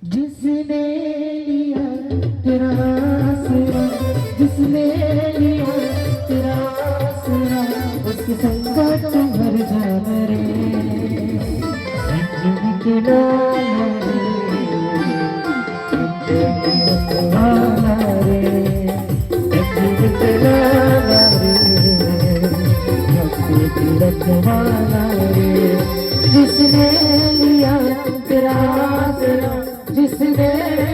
जिसने लिया तेरा आसरा, जिसने लिया तेरा आसरा, उसके संकट भर जाना रे। अंजलि के लाला रे, अंजलि के लाला रे, भक्ति की रखवाला रे। जिसने लिया तेरा आसरा, जिसने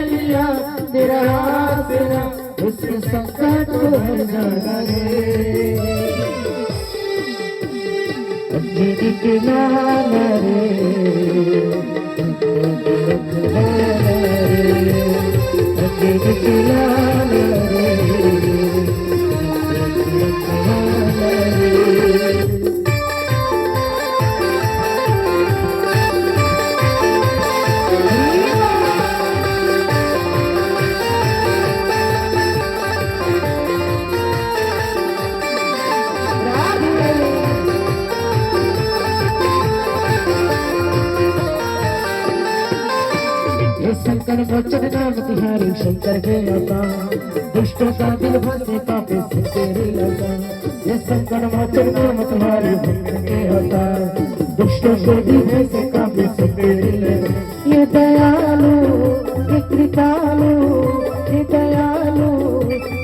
लिया तेरा आसरा, उसके संकट भर जाना रे। अंजलि के लाला रे, अंजलि के लाला रे, शंकर मोचन नाम तिहारी, शंकर के अवतार, दुष्टों का दिल भसे पापे से तेरी लगा। ये शंकर मोचन नाम तिहारी, शंकर के अवतार, दुष्टों को दिल भसे पापे से तेरी लगा। ये दयालु, ये कृपालु, ये दयालु,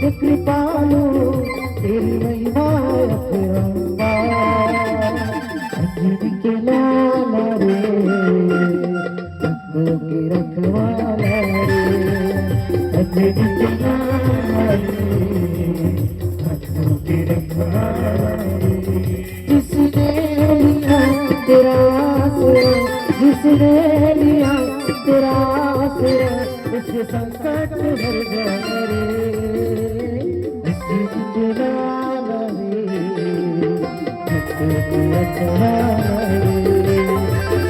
ये कृपालु, तेरी महिमा अपरंपार। अंजलि के लाला रे, की रखवाला रे, अंजलि के लाला रे, भक्तों की रखवाला रे। जिसने लिया तेरा आसरा, जिसने लिया तेरा आसरा, उसके संकट भर जाना रे। अंजलि के लाला रे, भक्तों की रखवाला रे,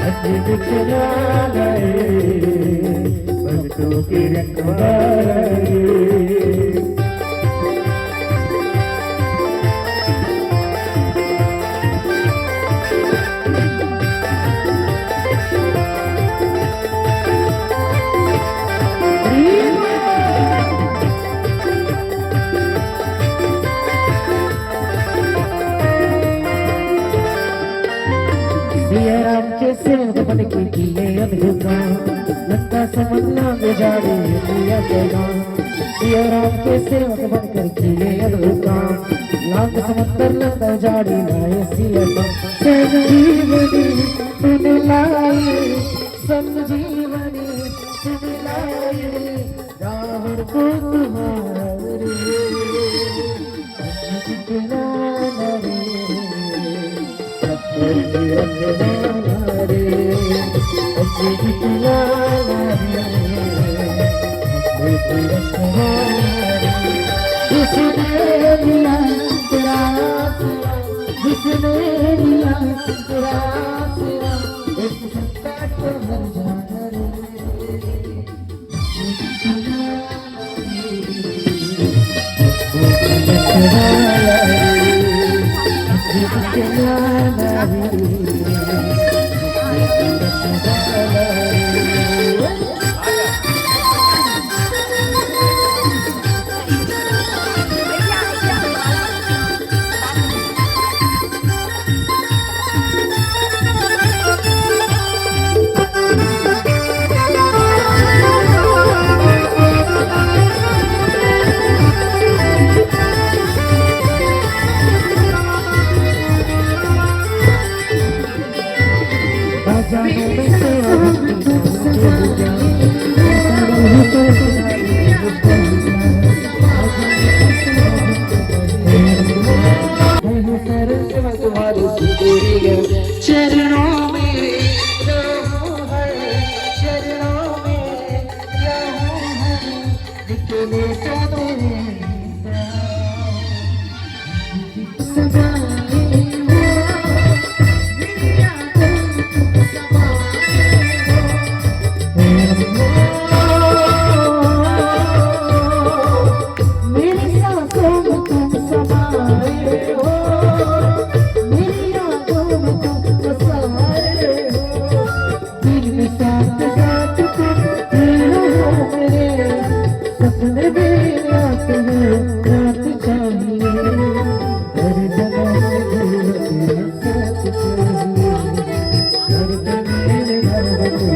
अंजलि के लाला रे, भक्तों की रखवाला रे। सिया राम के सेवक बन के किए अद्भुत काम, लंका समझना गुजारे लिया पैगाम। सिया राम के सेवक बनकर किए अद्भुत काम, लाख समंदर लंका जाड़ी लाए सिया राम। संजीवनी सुन लाए, संजीवनी सुन लाए, रावण को तुम्हारे। अंजलि के लाला रे, अंजलि के लाला रे, जिसने लिया तेरा आसरा, जिसने लिया तेरा आसरा, एक संकट भर जाना रे। अंजलि के लाला रे, चरणों में रहूं है, चरणों में रहूं है, निकले तो साथ साथ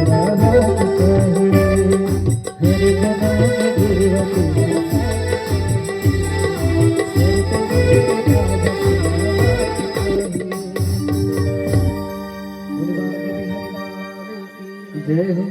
तेरा हाथ चाहिए, हर जन्म में गिरवा तेरा जय हो।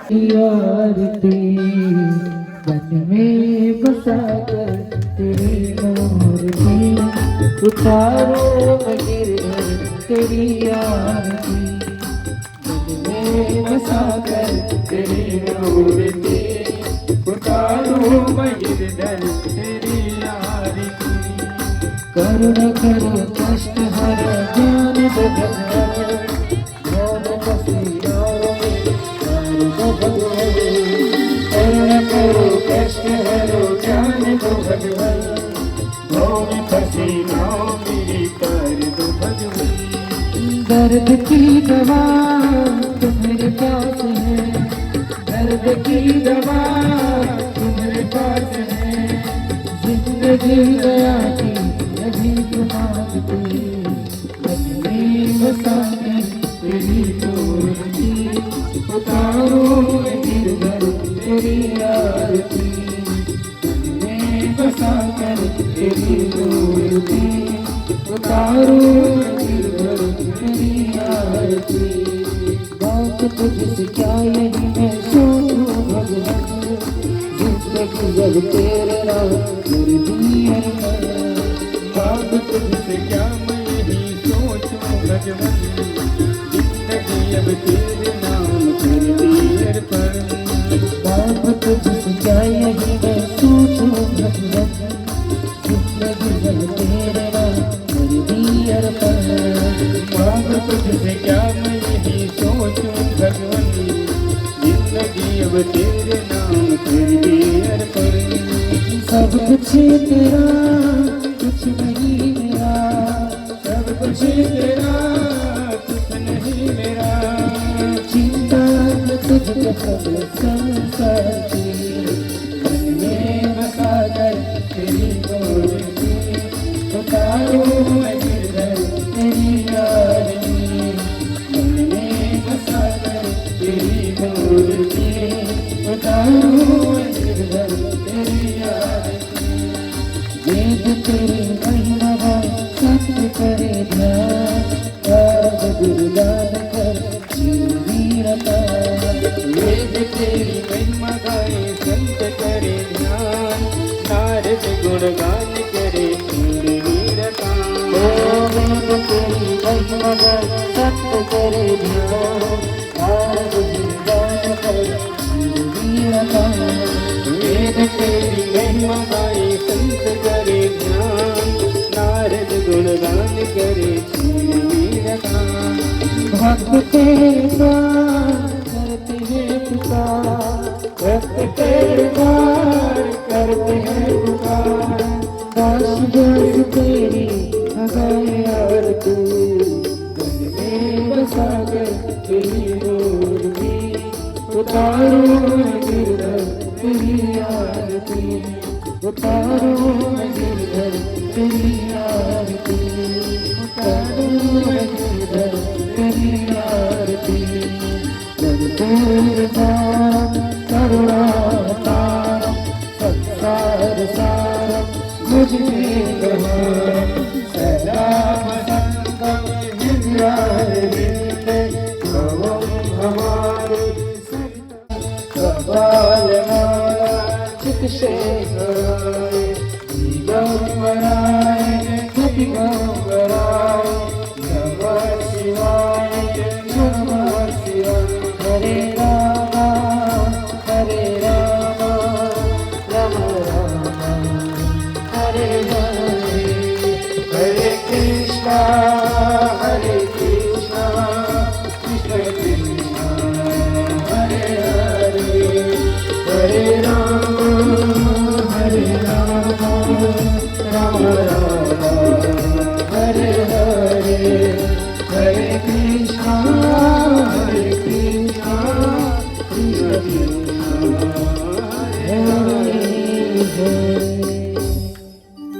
आरती मन में बसा कर तेरी मूर्ति उतारो गिरधर तेरी आरती मन में बसा कर तेरी मूर्ति उतारो गिरधर तेरी आरती करुणा करो कष्ट हर ज्ञान भगवान करुणा करो कष्ट हरो ज्ञान दो भगवान भौम पसीनाओं मेरी कर दो भगवान दर्द की दवा तुम्हारे पास है दर्द की दवा तुम्हारे पास है जिंदगी गया की अभी तुम मांगते मन में बसा के तेरी मूर्ति उतारो गिरधर तेरी आरती में बसा कर तेरी मूर्ति उतारो गिरधर तेरी आरती बात तुझसे क्या यही मैं सोचूं भगवान जिंदगी जब तेरे नाम कर दी अरमान बात तुझसे क्या मैं यही सोचूं भगवान जिंदगी अब तेरे नाम कर दी अरमान बाप तुझसे क्या यही मैं सोचूं भगवान जिंदगी जब तेरे नाम कर दी अरमान बाप तुझसे क्या मैं यही सोचूं भगवान जिंदगी अब तेरे नाम कर दी अरमान सब कुछ तेरा कुछ नहीं मेरा सब कुछ तेरा कुछ नहीं मेरा चिंता तुझको सब संसार की मन में बसा कर तेरी मूर्ति उतारो गिरधर तेरी आरती मन में बसा कर तेरी मूर्ति उतारो गिरधर तेरी आरती वेद तेरी महिमा सत्य करे ध्यान गुरुदान कर जीवीरता वेद तेरी महिमा गाए संत करे ध्यान नारद गुणगान करे वीरता वेद तेरी महिमा गाए संत करे ध्यान नारद गुणगान करे वीरता वेद तेरी महिमा गाए संत करे ध्यान भक्त तेरे द्वार करते हैं पुकार, भक्त तेरे द्वार करते हैं पुकार। दास दास तेरी लगाए आरती, घर में बसा कर तेरी मूर्ति, उतारो गिरधर तेरी आरती, उतारो गिरधर तेरी आरती, उतारो गिरधर तेरी आरती। कर्पूर करुणा तारम संसार सारम मुझ में सदा वसंतम विद्यारण्ये भवम हमारे कपाल माला चित शेखराय दिगंबराय दिगंबराय नमः शिवाय नमः शिवाय। हरे राम राम राम हरे हरे, हरे कृष्णा कृष्ण कृष्ण हरे हरे, हरे राम राम राम हरे हरे, हरे कृष्णा कृष्ण कृष्ण हरे हरे।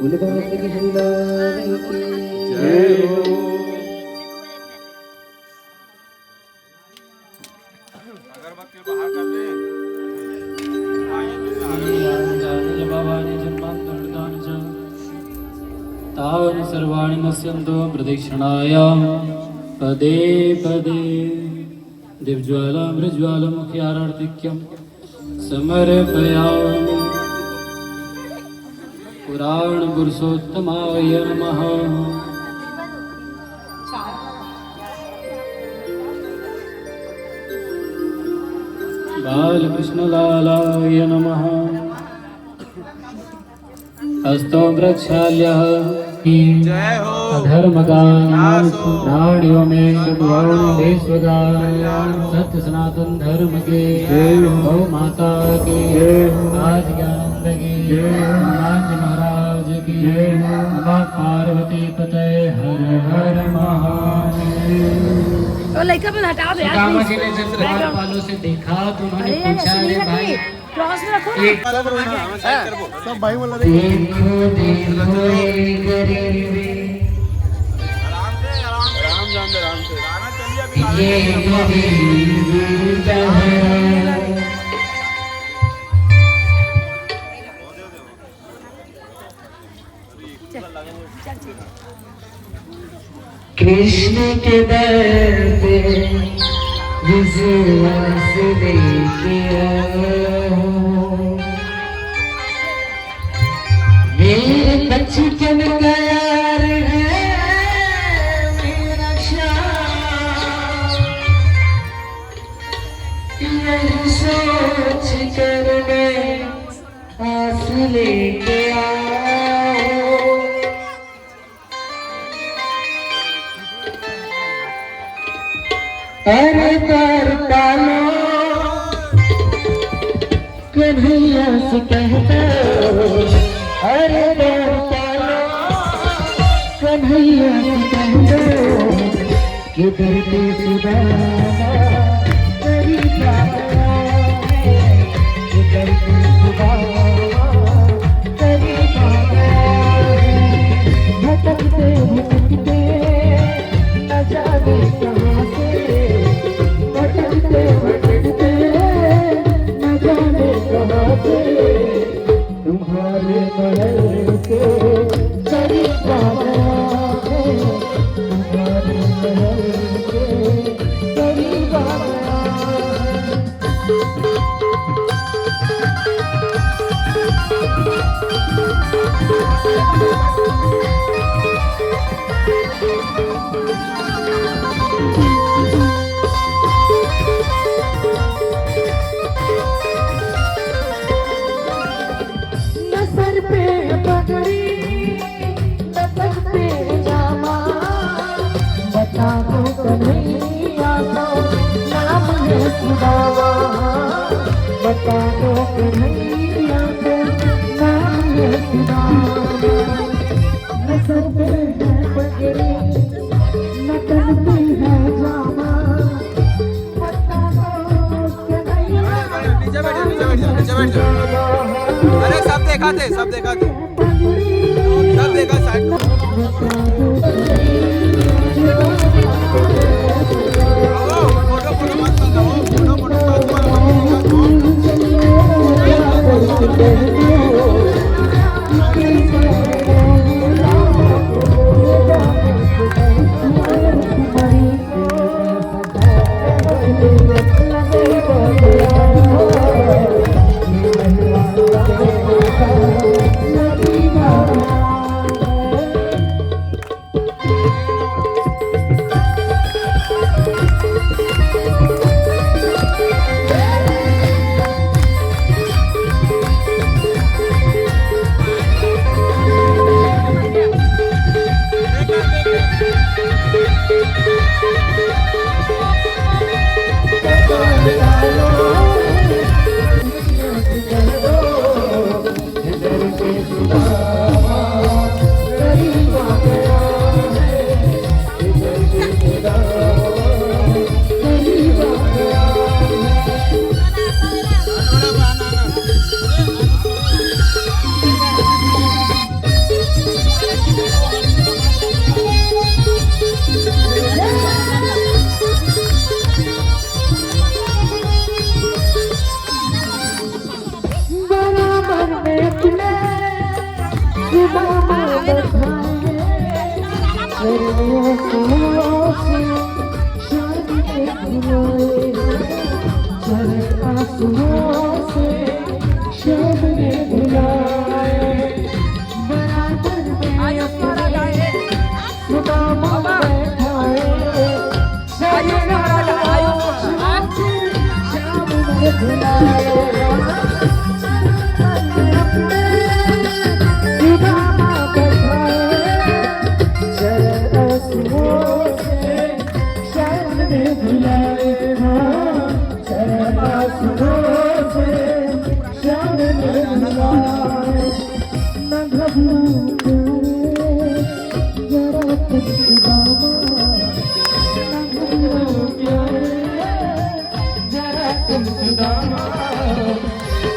बोले बाबा की हरिलाल की जय हो। अगरबत्ती बाहर कर दे। तावनि सर्वाणि नश्यन्तो प्रदक्षिणायां पदे पदे। दिव्ज्वालामृज्वालमुख्यारार्तिक्यं समर्पयामि। पुराणपुरुषोत्तमाय नमः। बालकृष्णलालाय नमः। हस्तो प्रक्षाल्यः जय हो। अधर्मगानाड़ियों में सत्य सनातन धर्म के गौ माता के आज ज्ञानंद की राज महाराज की माँ पार्वती पते हर हर महादेव। तो लड़का पे हटाओ दे यार। कामा जी ने जब द्वार वालों से देखा तो उन्होंने पूछा अरे भाई क्रॉस में रखो ना। सब भाई बोल रहे देखो देखो गरीब राम जान दे राम से गाना चलिए अभी ये गरीब जहाँ कृष्ण के दर पे विश्वास लेके आओ। मेरे बचपन का यार है मेरा श्याम, यही सोच कर मैं आस लेके आओ। अरे पर पालो कन्हैया से कहता, अरे पर पालो कन्हैया से कहता कि धरती सुदामा तेरी बाबा कि धरती सुदामा तेरी बाबा। भटकते भटकते न जाने कहाँ से, भटकते भटकते न जाने कहाँ से, तुम्हारे महल के करीब बाबा है, तुम्हारे महल के करीब बाबा। सुदामा बता दो कन्हैया को नाम है सुदामा न सर पे है पगड़ी न तन पे है जामा बता दो कन्हैया नीचे बैठ जाओ, नीचे बैठ जाओ, नीचे बैठ जाओ। अरे सब देखा थे, सब देखा थे, सब देखा साइड में। फोटो फोटो मत बनाओ, फोटो फोटो मत बनाओ।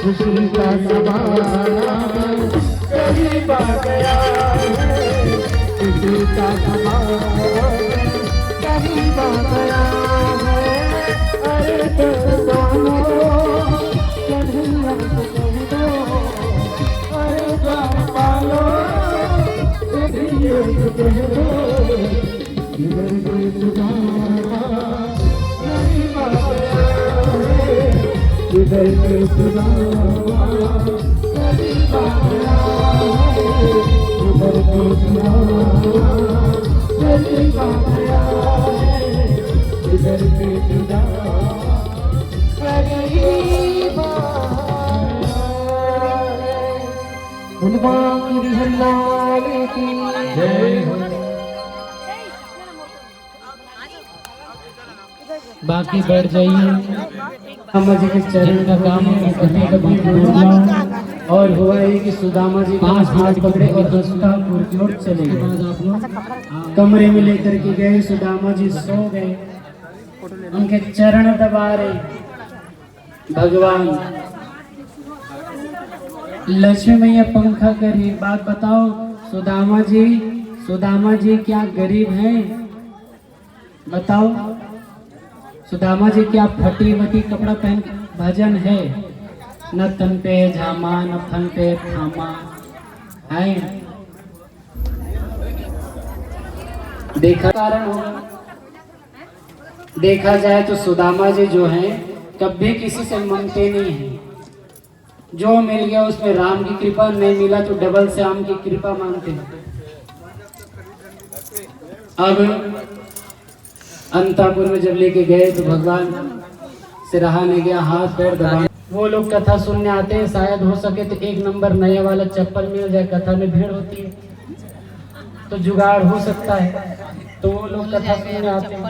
खुशी का ज़माना करीब आ गया है, खुशी का ज़माना करीब आ गया है। अरे दोनों कन्हैया को कह दो, अरे पालो कन्हैया को कह दो, इधर भी सुदामा करीब आ गया है, इधर भी सुदामा करीब आ गया है, इधर भी सुदामा करीब आ गया है, इधर भी सुदामा करीब आ गया है। उनवा की हल्लाल की जय हो। बाकी बैठ जाइए। सुदामा जी के चरण का काम है करने का भी और हुआ है कि सुदामा जी 5 हाथ पकड़े और दस्तापुर की ओर चले गए। कमरे में लेकर के गए, सुदामा जी सो गए, उनके चरण दबा रहे भगवान। लक्ष्मी मैया पंखा करी, बात बताओ सुदामा जी क्या गरीब हैं? बताओ सुदामा जी क्या फटी मटी कपड़ा पहन भजन है? न तन पे झामा न फन पे थामा है। देखा कारण होगा, देखा जाए तो सुदामा जी जो हैं कभी किसी से मांगते नहीं हैं। जो मिल गया उसमें राम की कृपा, नहीं मिला तो डबल श्याम की कृपा मांगते हैं। अब अंतापुर में जब लेके गए तो भगवान से रहा नहीं गया, हाथ पैर दबा। वो लोग कथा सुनने आते हैं, शायद हो सके तो 1 नंबर नया वाला चप्पल मिल जाए। कथा में भीड़ होती है तो जुगाड़ हो सकता है, तो वो लोग कथा सुनने आते हैं,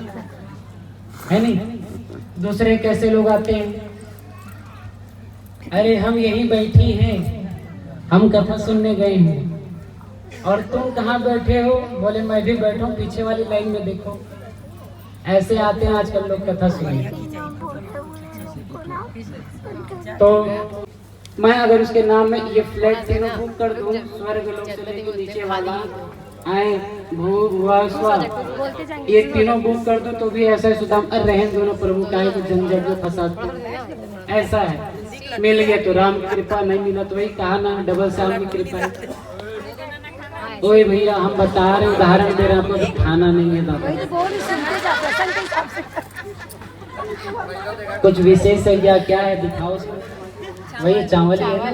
है नहीं? दूसरे कैसे लोग आते हैं? अरे हम यहीं बैठी हैं, हम कथा सुनने गए हैं। और तुम कहाँ बैठे हो? बोले मैं भी बैठा हूँ पीछे वाली लाइन में, देखो। ऐसे आते हैं आजकल लोग कथा सुनने। तो मैं अगर उसके नाम में ये फ्लैट तीनों बुक कर दूं, स्वर्ग लोक से लेकर नीचे वाला आए भू भुआ स्वा, ये तीनों बुक कर दूं तो भी ऐसा ही सुदाम रहन दोनों प्रभु का है तो झंझट में फंसाते। ऐसा है, मिल गया तो राम की कृपा, नहीं मिला तो वही कहा ना डबल साल की कृपा है। ओए भैया हम बता रहे उदाहरण दे रहे हैं, आपको खाना नहीं है दादा। कुछ विशेष है क्या है दिखाओ उसमें। वही चावल ही है ना।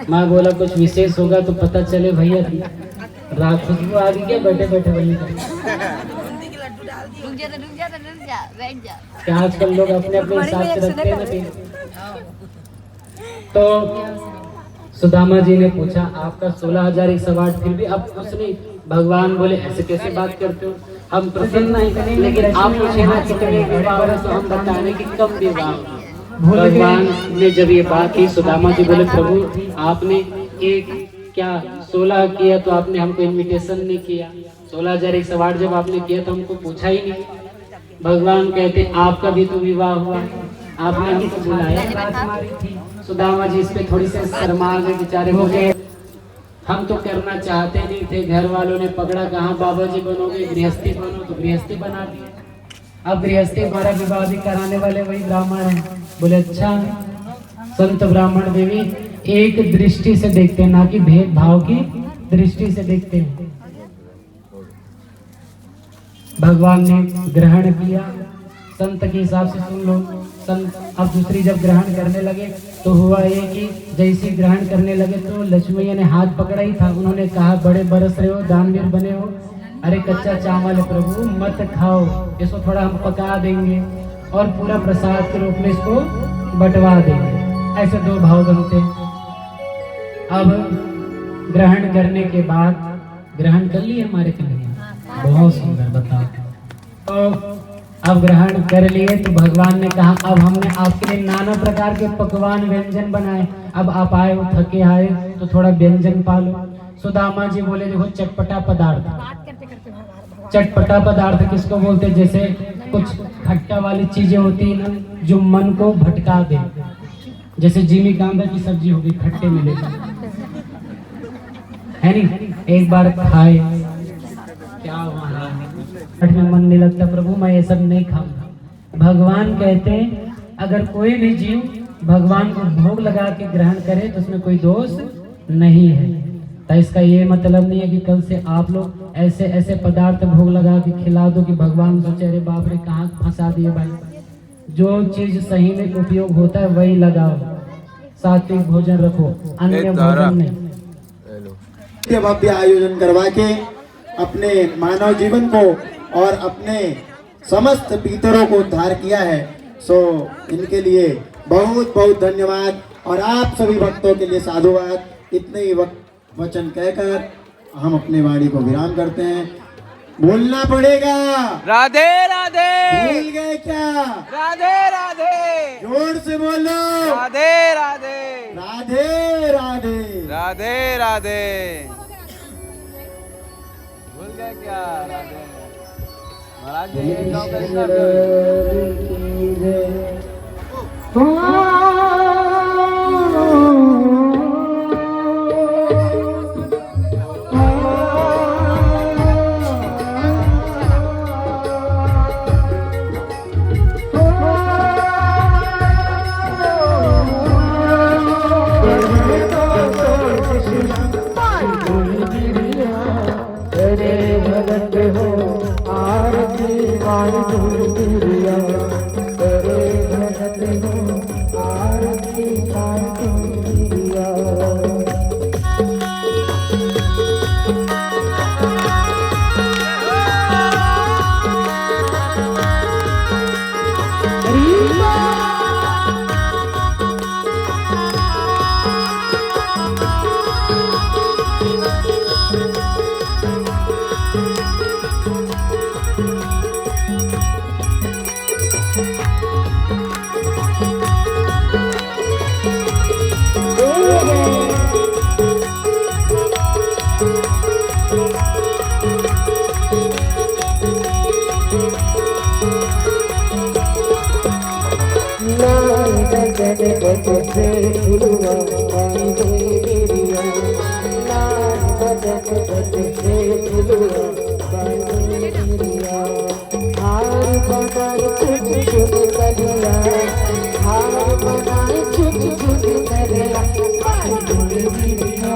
मैं बोला कुछ विशेष होगा तो पता चले भैया रात खुशबू आ गई क्या बैठे बैठे वही। क्या आजकल लोग अपने अपने हिसाब से रखते हैं ना। तो सुदामा जी ने पूछा आपका 16,108, फिर भी अब कुछ नहीं। भगवान बोले ऐसे कैसे बात करते हो, हम प्रसन्न नहीं, लेकिन आप पूछे ना कितने विवाह तो हम बताने की कम विवाह। भगवान ने जब ये बात की, सुदामा जी बोले प्रभु आपने एक क्या 16 किया तो आपने हमको इनविटेशन नहीं किया, 16,108 जब आपने किया तो हमको पूछा ही नहीं। भगवान कहते आपका भी तो विवाह हुआ, आपने हमको बुलाया। सुदामा जी इस पे थोड़ी से शर्मा गए बेचारे, हो गए हम तो करना चाहते नहीं थे, घर वालों ने पकड़ा कहाँ बाबा जी बनोगे, गृहस्थी बनो, तो गृहस्थी बना दिया। अब गृहस्थी हमारा विवाह भी कराने वाले वही ब्राह्मण हैं। बोले अच्छा। संत ब्राह्मण देवी एक दृष्टि से देखते हैं, ना कि भेदभाव की दृष्टि से देखते हैं। भगवान ने ग्रहण किया, संत के हिसाब से सुन लो। संत अब दूसरी जब ग्रहण करने लगे तो हुआ ये कि जैसे ग्रहण करने लगे तो लक्ष्मी ने हाथ पकड़ा ही था। उन्होंने कहा बड़े बरस रहे हो, दानवीर बने हो, अरे कच्चा चावल है प्रभु मत खाओ, इसको थोड़ा हम पका देंगे और पूरा प्रसाद के रूप में इसको बंटवा देंगे। ऐसे दो भाव बनते हैं। अब ग्रहण करने के बाद ग्रहण कर लिए हमारे कन्हैया, बहुत सुंदर। बताओ तो अब ग्रहण कर लिए तो भगवान ने कहा अब हमने आपके लिए नाना प्रकार के पकवान व्यंजन बनाए, अब आप आए हो थके आए तो थोड़ा व्यंजन पालो। सुदामा जी बोले देखो चटपटा पदार्थ। चटपटा पदार्थ किसको बोलते हैं? जैसे कुछ खट्टा वाली चीजें होती है ना जो मन को भटका दे, जैसे जिमी कांदा की सब्जी होगी खट्टे मिले है नहीं, एक बार खाए क्या हुआ में मन नहीं लगता, प्रभु मैं ये सब नहीं खाऊंगा। भगवान कहते हैं अगर कोई भी जीव भगवान को भोग लगा के ग्रहण करे तो उसमें कोई दोष नहीं है। तो इसका ये मतलब नहीं है कि कल से आप लोग ऐसे ऐसे पदार्थ भोग लगा के खिला दो कि भगवान सोचे अरे बाप रे कहाँ फंसा दिए भाई। जो चीज सही में उपयोग होता है वही लगाओ, सात्विक भोजन रखो, अन्य भोजन नहीं। भव्य आयोजन करवा के अपने मानव जीवन को और अपने समस्त पितरों को उद्धार किया है, सो इनके लिए बहुत बहुत धन्यवाद और आप सभी भक्तों के लिए साधुवाद। इतने ही वचन कहकर हम अपने वाणी को विराम करते हैं। बोलना पड़ेगा राधे राधे। भूल गए क्या? राधे राधे। जोर से बोलो राधे राधे। राधे राधे। राधे राधे। भूल गए क्या? राधे महाराज जी एक गाँव का मैंने बचन से झुलवा पाई हुई मेरिया लाल बचन से झुलवा पाई हुई मेरिया हार बनाए छुट छुट करिया हार बनाए छुट छुट करिया पाई हुई मेरिया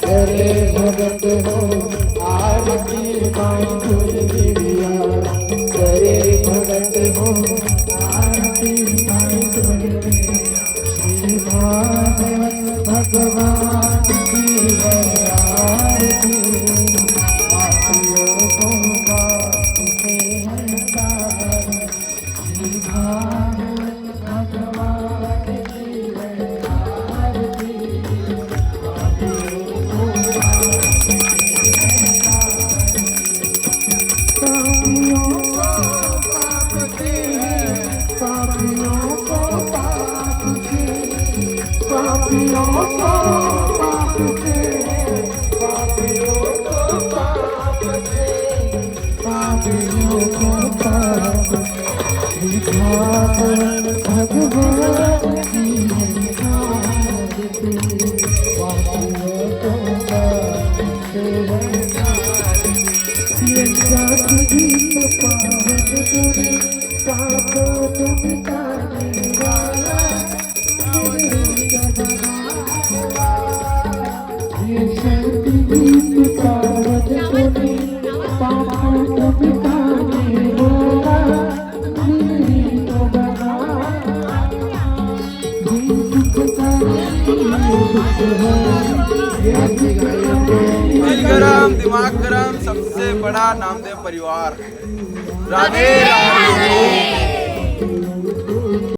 करे भगत हो आरती पाई हुई मेरिया करे भगत हो आरती पाई हुई श्री भगवान की है आरती पापियों को माफ से हंसार श्री भगवान की है आरती पापियों को पापियों को पाप से पापियों को पाप से पापियों को पाप से पापियों को पाप श्री भगवान की है आरती पापियों को पाप से ये जात दीप पावन तुझे पापों को मिटाने वाला ये जात दीप पावन तुझे पापों को मिटाने वाला मेरी तो बना ये सुख का दिल गरम दिमाग गरम सबसे बड़ा नामदेव परिवार। राधे राधे।